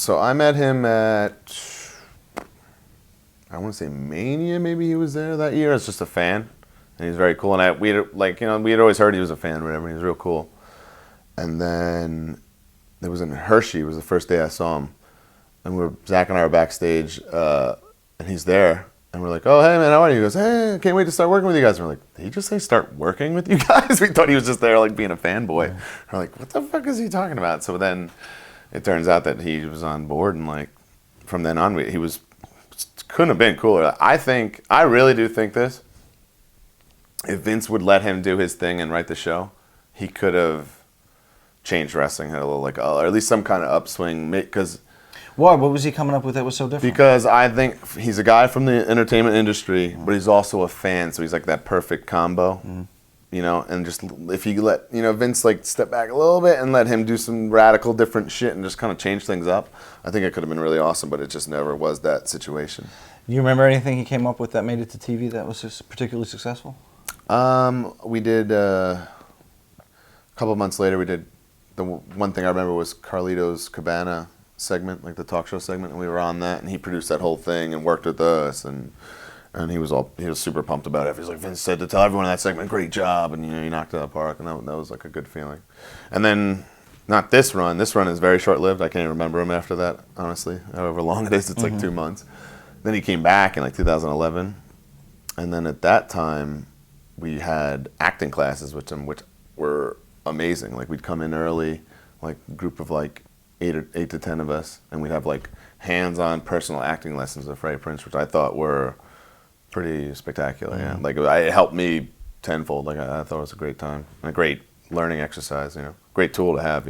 So I met him at, I want to say Mania. Maybe he was there that year as just a fan, and he's very cool. And we had always heard he was a fan or whatever. And he was real cool. And then it was in Hershey. It was the first day I saw him, and Zach and I were backstage, and he's there. And we're like, oh, hey, man, how are you? He goes, hey, I can't wait to start working with you guys. And we're like, did he just say start working with you guys? We thought he was just there, like, being a fanboy. Yeah. We're like, what the fuck is he talking about? So then it turns out that he was on board, and, like, from then on, couldn't have been cooler. I really do think this. If Vince would let him do his thing and write the show, he could have changed wrestling, had a little, like, or at least some kind of upswing, because... Why? What was he coming up with that was so different? Because I think he's a guy from the entertainment industry, but he's also a fan, so he's like that perfect combo, you know. And just if you let Vince like step back a little bit and let him do some radical different shit and just kind of change things up, I think it could have been really awesome. But it just never was that situation. Do you remember anything he came up with that made it to TV that was particularly successful? We did a couple of months later. We did the one thing I remember was Carlito's Cabana segment, like the talk show segment, and we were on that, and he produced that whole thing and worked with us, and he was super pumped about it. He's like, Vince said to tell everyone in that segment, great job, and you knocked it out of the park, and that was like a good feeling. And then not this run is very short-lived. I can't even remember him after that, honestly. However long it is, it's like 2 months. Then he came back in like 2011, and then at that time we had acting classes which were amazing. Like we'd come in early, like a group of like 8 to 10 of us, and we'd have like hands-on personal acting lessons with Freddie Prinze, which I thought were pretty spectacular. Yeah, like it helped me tenfold. Like I thought it was a great time and a great learning exercise. Great tool to have.